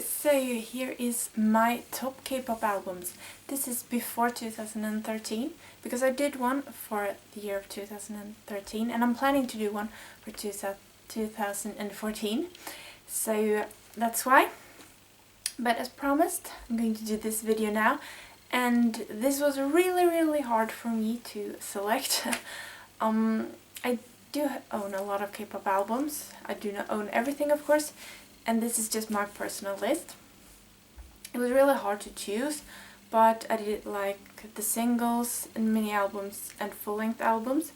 So here is my top K-pop albums. This is before 2013, because I did one for the year of 2013 and I'm planning to do one for 2014. So that's why. But as promised, I'm going to do this video now. And this was really hard for me to select. I do own a lot of K-pop albums. I do not own everything, of course. And this is just my personal list. It was really hard to choose, but I did like the singles and mini albums and full-length albums.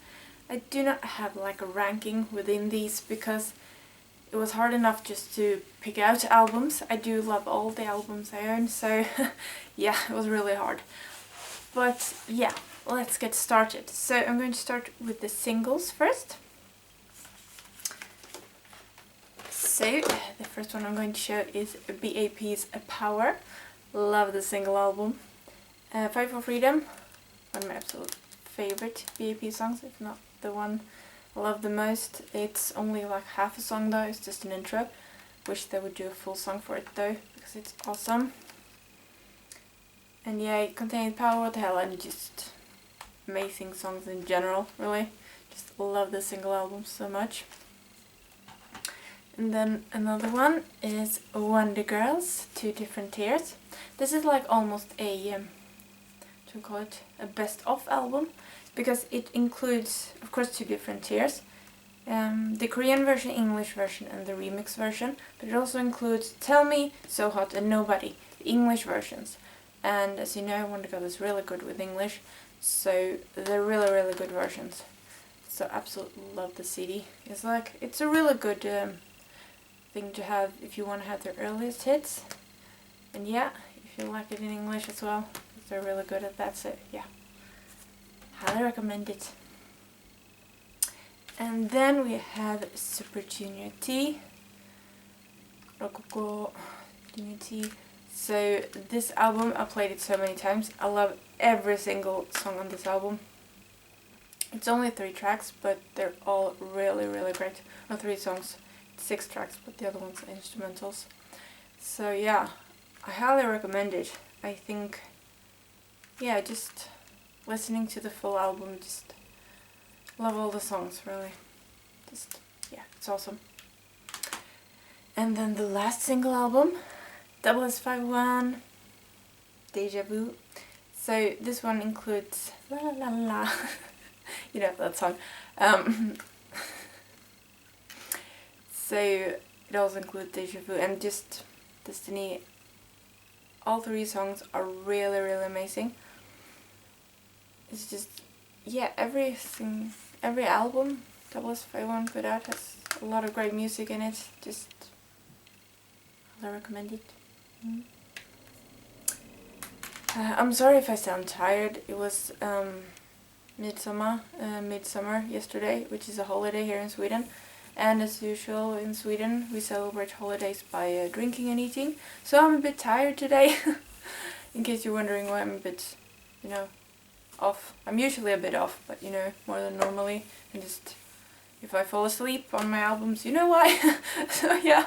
I do not have like a ranking within these because it was hard enough just to pick out albums. I do love all the albums I own, so yeah, it was really hard. But yeah, let's get started. So I'm going to start with the singles first. So the first one I'm going to show is BAP's Power. Love the single album. Fight for Freedom, one of my absolute favorite BAP songs, if not the one I love the most. It's only like half a song though, it's just an intro. Wish they would do a full song for it though, because it's awesome. And yeah, it contains Power, What the Hell, and just amazing songs in general, really. Just love the single album so much. And then another one is Wonder Girls, Two Different Tears. This is like almost a, to call it a best-of album, because it includes, of course, two different tiers. The Korean version, English version, and the remix version. But it also includes Tell Me, So Hot, and Nobody, the English versions. And as you know, Wonder Girl is really good with English, so they're really good versions. So absolutely love the CD. It's a really good thing to have if you want to have their earliest hits. And yeah, if you like it in English as well, they're really good at that, so yeah, highly recommend it. And then we have Super Junior T, Rococo Junior T. So this album, I played it so many times. I love every single song on this album. It's only 3 tracks, but they're all really great. Or 3 songs. 6 tracks, but the other ones are instrumentals. So yeah, I highly recommend it. I think, yeah, just listening to the full album, just love all the songs, really. Just, yeah, it's awesome. And then the last single album, SS51, Deja Vu. So this one includes La La La La. You know that song. So it also includes Deja Vu and just Destiny. All 3 songs are really amazing. It's just, yeah, every album SS51 put out has a lot of great music in it. Just, I recommend it. I'm sorry if I sound tired. It was midsummer yesterday, which is a holiday here in Sweden. And as usual in Sweden, we celebrate holidays by drinking and eating. So I'm a bit tired today, in case you're wondering why I'm a bit, off. I'm usually a bit off, but more than normally. And just, if I fall asleep on my albums, you know why. So yeah,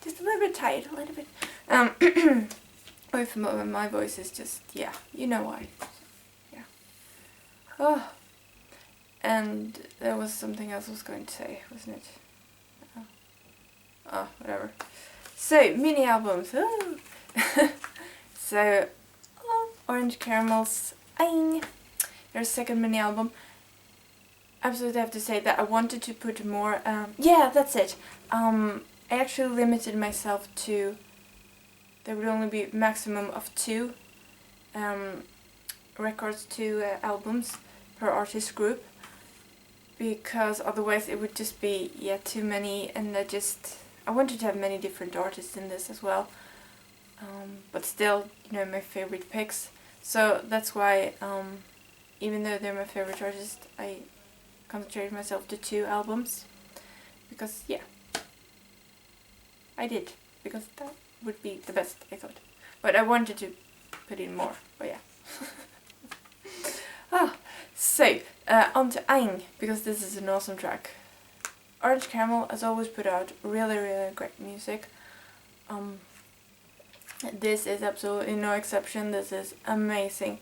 just a little bit tired, a little bit. If my voice is just, yeah, you know why. Yeah. Oh. And there was something else I was going to say, wasn't it? Oh, whatever. So, mini albums. Oh. So, Orange Caramel's Aing, their second mini album. Absolutely have to say that I wanted to put more, yeah, that's it. I actually limited myself to, there would only be a maximum of 2 records, 2 albums per artist group. Because otherwise it would just be, yeah, too many, and I wanted to have many different artists in this as well. But still, my favorite picks. So that's why, even though they're my favorite artists, I concentrated myself to 2 albums. Because, yeah, I did. Because that would be the best, I thought. But I wanted to put in more, but yeah. So, on to Aing, because this is an awesome track. Orange Caramel has always put out really great music. This is absolutely no exception. This is amazing.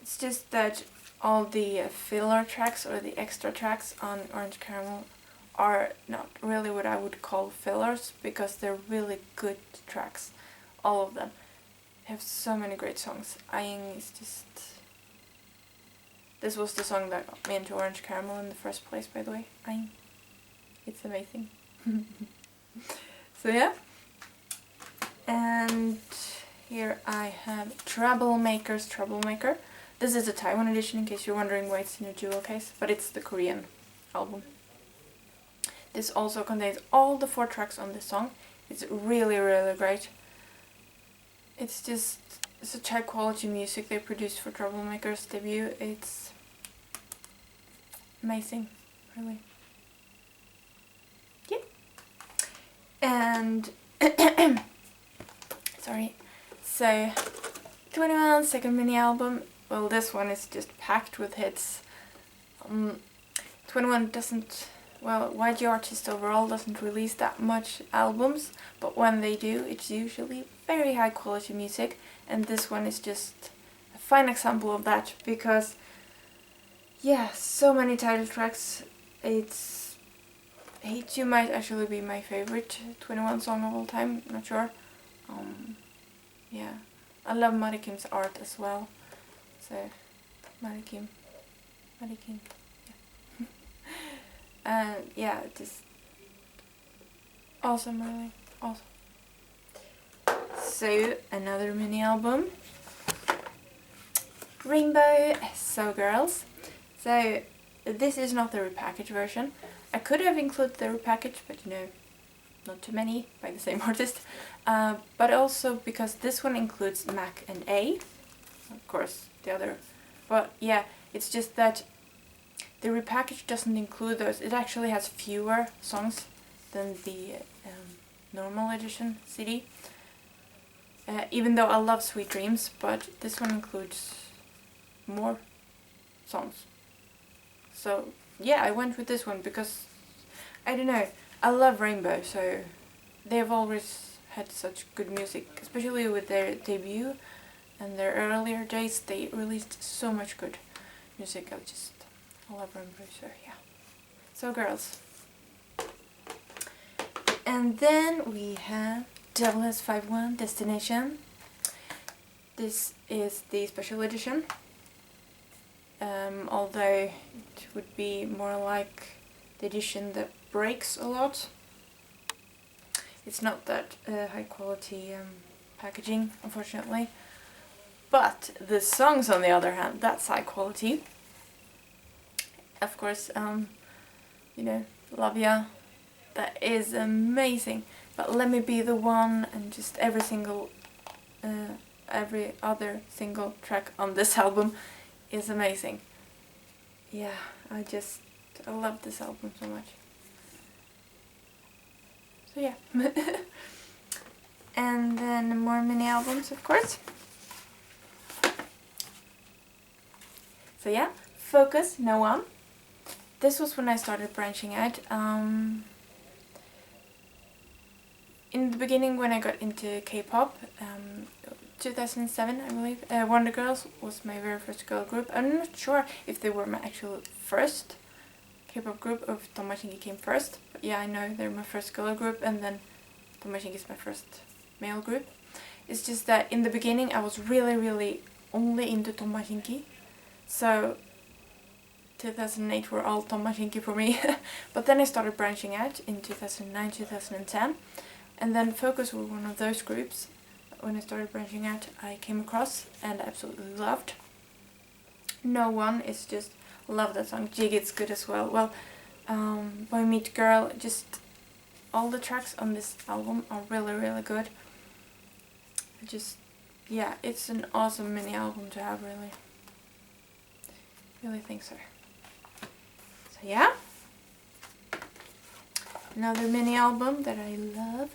It's just that all the filler tracks or the extra tracks on Orange Caramel are not really what I would call fillers, because they're really good tracks. All of them have so many great songs. Aing is just... This was the song that got me into Orange Caramel in the first place, by the way. Aing. It's amazing. So yeah. And here I have Troublemaker's Troublemaker. This is a Taiwan edition, in case you're wondering why it's in a jewel case, but it's the Korean album. This also contains all the 4 tracks on this song. It's really, really great. It's just such high quality music they produced for Troublemaker's debut. It's amazing, really. Yeah. And sorry. So 21's second mini album. Well, this one is just packed with hits. 21 doesn't, well, YG artist overall doesn't release that much albums, but when they do, it's usually very high quality music, and this one is just a fine example of that, because yeah, so many title tracks. It's Hate You might actually be my favorite 21 song of all time, not sure. Yeah, I love Mari Kim's art as well. So, Mari Kim, yeah. And yeah, just awesome, really awesome. So, another mini album, Rainbow So Girls. So, this is not the repackaged version. I could have included the repackaged, but you know, not too many by the same artist. But also because this one includes Mac and A, of course the other, but yeah, it's just that the repackage doesn't include those. It actually has fewer songs than the normal edition CD, even though I love Sweet Dreams, but this one includes more songs. So yeah, I went with this one because, I don't know, I love Rainbow, so they've always had such good music, especially with their debut and their earlier days. They released so much good music. I love Rainbow, so yeah. So Girls. And then we have SS51 Destination. This is the special edition. Although it would be more like the edition that breaks a lot. It's not that high quality packaging, unfortunately. But the songs, on the other hand, that's high quality. Of course, you know, Love Ya, that is amazing. But Let Me Be the One, and just every other single track on this album is amazing. Yeah, I love this album so much. So yeah. And then more mini albums, of course. So yeah, Focus, No One. This was when I started branching out. In the beginning, when I got into K-pop, 2007 I believe, Wonder Girls was my very first girl group. I'm not sure if they were my actual first K-pop group or if Tomashinki came first, but yeah, I know they're my first girl group, and then Tomashinki is my first male group. It's just that in the beginning I was really only into Tomashinki, so 2008 were all Tomashinki for me. But then I started branching out in 2009, 2010, and then Focus were one of those groups when I started branching out I came across and absolutely loved. No One is just, love that song. Jig, it's good as well. Well, Boy Meet Girl, just all the tracks on this album are really good. Yeah, it's an awesome mini album to have, really think so. So yeah, another mini album that I love,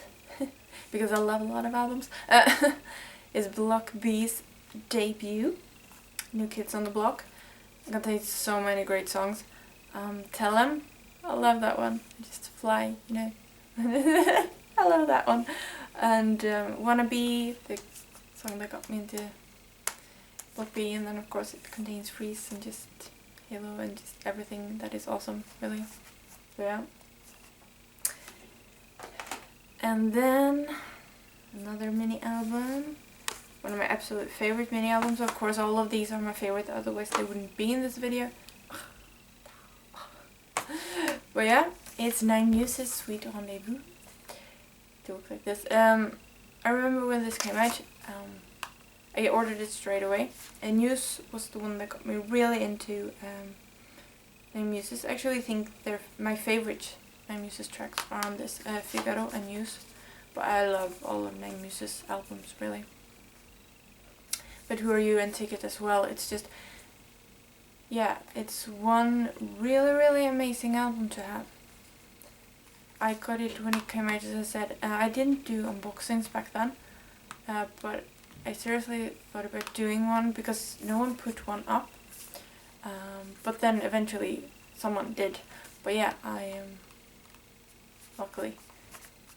because I love a lot of albums, is Block B's debut, New Kids on the Block. It contains so many great songs. Tell 'Em, I love that one. Just Fly, you know. I love that one. and Wanna Be, the song that got me into Block B, and then of course it contains Freeze and just Halo and just everything that is awesome, really. So yeah. And then another mini album, one of my absolute favorite mini albums. Of course all of these are my favorite, otherwise they wouldn't be in this video. But yeah, it's Nine Muses Sweet Rendezvous. It looks like this. I remember when this came out, I ordered it straight away, and News was the one that got me really into Nine Muses. I actually think they're my favorite Nine Muses tracks are on this, Figaro and News, but I love all of Nine Muses albums, really. But Who Are You and Ticket as well, it's just, yeah, it's one really amazing album to have. I got it when it came out, as I said. I didn't do unboxings back then, but I seriously thought about doing one because no one put one up. But then eventually someone did. But yeah, I luckily.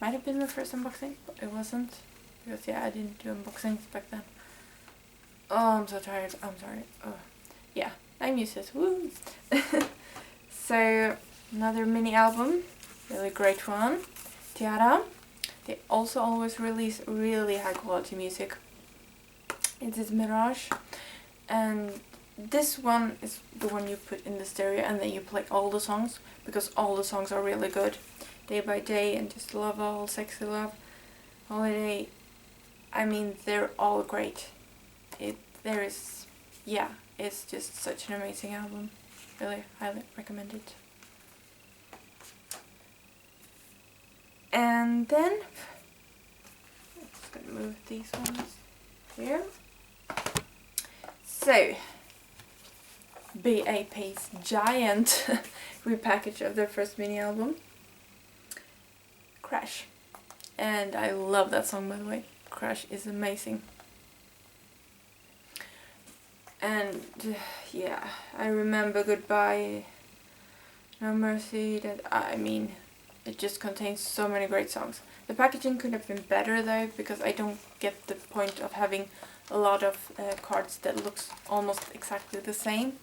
Might have been my first unboxing, but it wasn't. Because yeah, I didn't do unboxings back then. Oh, I'm so tired. I'm sorry. Oh, yeah, Nine Muses. Woo! So, another mini album. Really great one. Tiara. They also always release really high quality music. It is Mirage. And this one is the one you put in the stereo and then you play all the songs, because all the songs are really good. Day by Day and Just Love All, Sexy Love, Holiday. I mean, they're all great. It's just such an amazing album. Really highly recommend it. And then, I'm just gonna move these ones here. So, BAP's giant repackage of their first mini album, Crash. And I love that song, by the way. Crash is amazing. And yeah, I remember Goodbye, No Mercy, that I mean, it just contains so many great songs. The packaging could have been better though, because I don't get the point of having a lot of cards that looks almost exactly the same.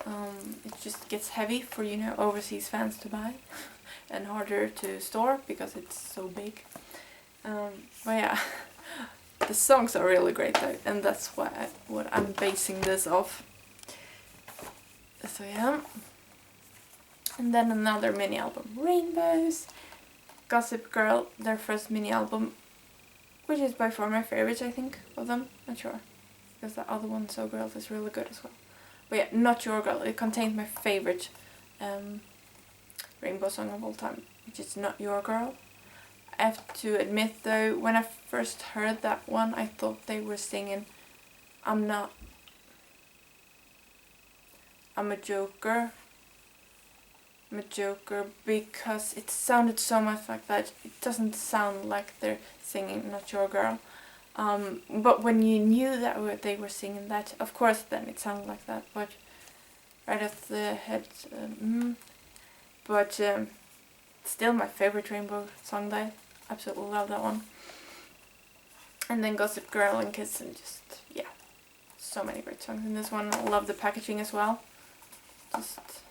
It just gets heavy for, you know, overseas fans to buy and harder to store because it's so big. But yeah, the songs are really great though, and that's what I'm basing this off. So yeah. And then another mini album, Rainbows. Gossip Girl, their first mini album, which is by far my favorite, I think, of them. Not sure, because the other one, So Girls, is really good as well. But yeah, Not Your Girl, it contains my favorite Rainbow song of all time, which is Not Your Girl. I have to admit though, when I first heard that one, I thought they were singing I'm a Joker. I'm a Joker, because it sounded so much like that. It doesn't sound like they're singing Not Your Girl. But when you knew that they were singing that, of course then it sounded like that, but right off the head, but still my favorite Rainbow song though. Absolutely love that one. And then Gossip Girl and Kiss, and just, yeah, so many great songs in this one. I love the packaging as well. Just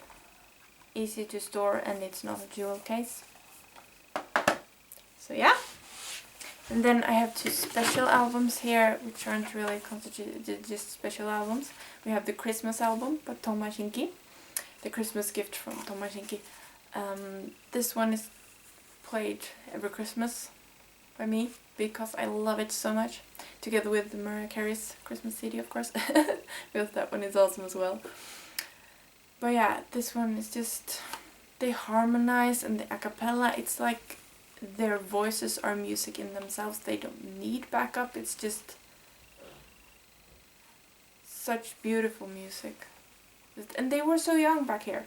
easy to store, and it's not a jewel case. So yeah. And then I have two special albums here, which aren't really constituted just special albums. We have the Christmas album by Tom Marcinki, The Christmas Gift from Tom Marcinki. This one is played every Christmas by me because I love it so much, together with Mariah Carey's Christmas CD, of course, because that one is awesome as well. But yeah, this one is just, they harmonize, and the a cappella, it's like their voices are music in themselves. They don't need backup. It's just such beautiful music. And they were so young back here.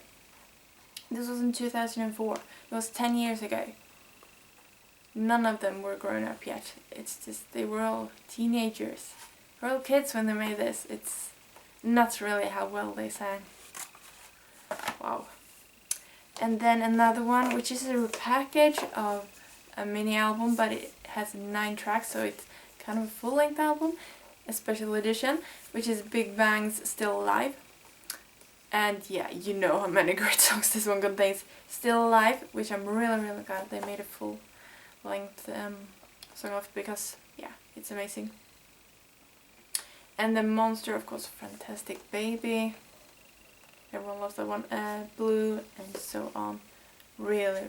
This was in 2004. It was 10 years ago. None of them were grown up yet. It's just, they were all teenagers. They were all kids when they made this. It's nuts really how well they sang. Wow. And then another one, which is a package of a mini album, but it has 9 tracks, so it's kind of a full-length album, a special edition, which is Big Bang's Still Alive. And yeah, you know how many great songs this one contains. Still Alive, which I'm really glad they made a full-length song of, because yeah, it's amazing. And the Monster, of course, Fantastic Baby. Everyone loves that one. Blue, and so on. Really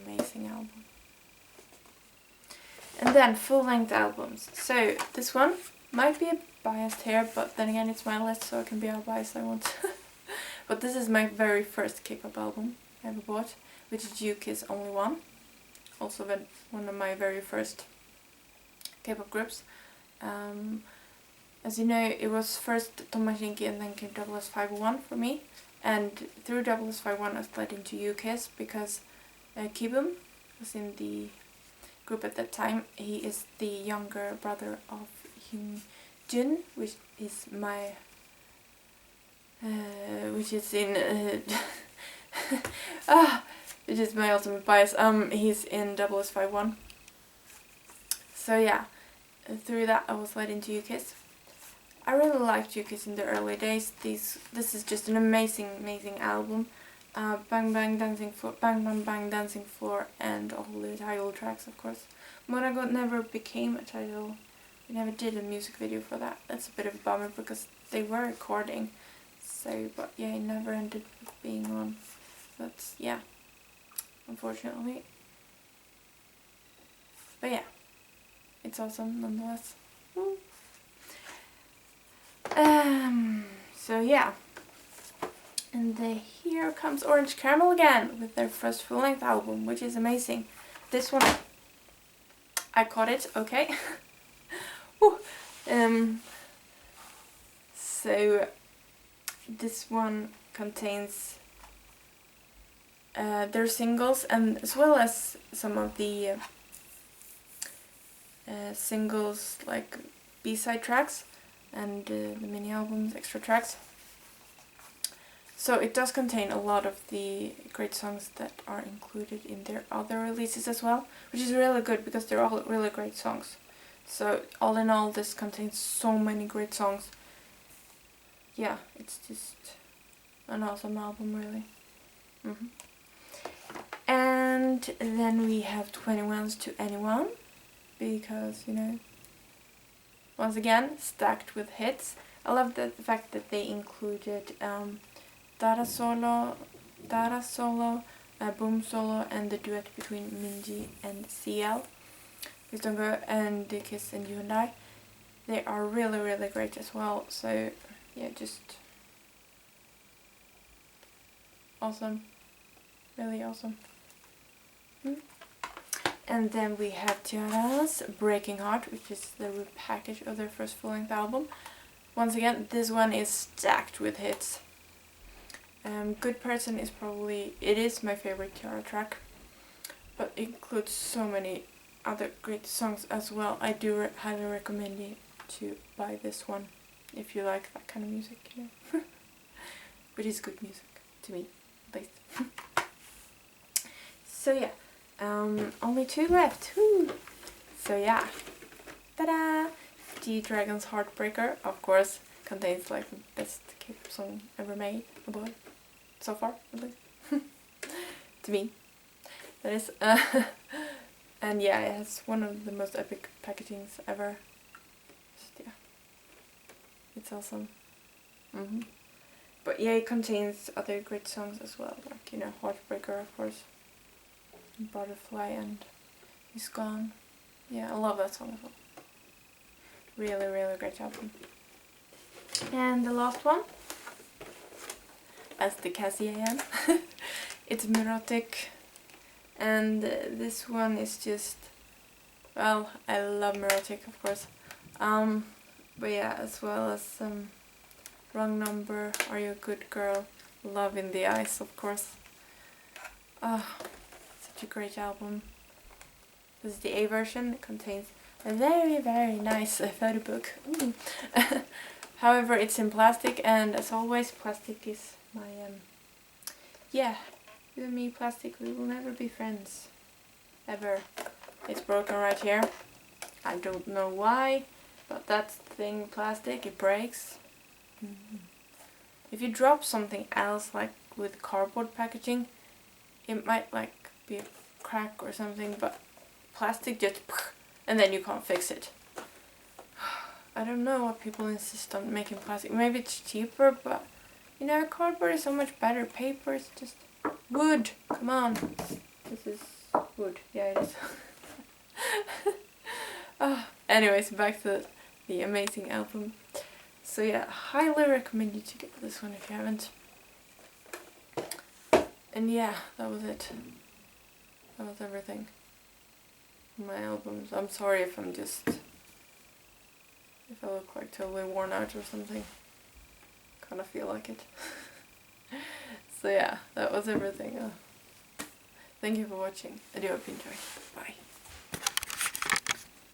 amazing album. And then full-length albums. So this one might be a biased here, but then again it's my list, so I can be how biased I want. But this is my very first K-pop album I ever bought, which is U-Kiss Only One. Also one of my very first K-pop groups. As you know, it was first Tom Shinki and then came SS501 for me. And through SS501 I slid into U-Kiss because Kpop was in the group at that time. He is the younger brother of Jun, which is my which is my ultimate bias. He's in SS501. So yeah, through that I was led into U-Kiss. I really liked U-Kiss in the early days. This is just an amazing album. Bang Bang Dancing Floor, and all the title tracks, of course. Monaco never became a title. We never did a music video for that. That's a bit of a bummer because they were recording. So, but yeah, it never ended up being on. But yeah, unfortunately. But yeah, it's awesome nonetheless. Woo. So yeah. And here comes Orange Caramel again with their first full-length album, which is amazing. This one, I caught it, okay. So this one contains their singles, and as well as some of the singles like B-side tracks and the mini albums, extra tracks. So it does contain a lot of the great songs that are included in their other releases as well, which is really good because they're all really great songs. So all in all, this contains so many great songs. Yeah, it's just an awesome album, really. And then we have 21's To Anyone, because, you know, once again, stacked with hits. I love the fact that they included Dara Solo, Boom Solo, and the duet between Minji and CL. Please Don't Go, and The Kiss and You and I. They are really great as well. So yeah, just awesome. Really awesome. And then we have Tiara's Breaking Heart, which is the repackage of their first full-length album. Once again, this one is stacked with hits. Good Person is my favorite Tiara track, but it includes so many other great songs as well. I do highly recommend you to buy this one if you like that kind of music, you know. Which is good music, to me, at least. So yeah, only 2 left. Woo. So yeah, ta-da! G-Dragon's Heartbreaker, of course, contains like the best K-pop song ever made, about so far, at least. To me, that is. And yeah, it has one of the most epic packagings ever. Just, yeah, it's awesome. But yeah, it contains other great songs as well, like, you know, Heartbreaker, of course, Butterfly, and He's Gone. Yeah, I love that song as well. Really great album. And the last one, as the Cassie I am, it's Mirotic. And this one is just, well, I love Mirotic, of course. But yeah, as well as Wrong Number, Are You a Good Girl, Love in the Eyes, of course. Such a great album. This is the A version. It contains a very nice photo book. However, it's in plastic, and as always, plastic is my yeah. You and me, plastic, we will never be friends. Ever. It's broken right here. I don't know why, but that thing, plastic, it breaks. If you drop something else, like with cardboard packaging, it might like be a crack or something, but plastic just, and then you can't fix it. I don't know what people insist on making plastic. Maybe it's cheaper, but you know, cardboard is so much better. Paper is just wood. Come on. This is wood. Yeah, it is. Anyways, back to the amazing album. So yeah, highly recommend you to get this one if you haven't. And yeah, that was it. That was everything. My albums. I'm sorry if I'm just... if I look like totally worn out or something. Kinda feel like it. So yeah, that was everything. Thank you for watching. I do hope you enjoyed. Bye.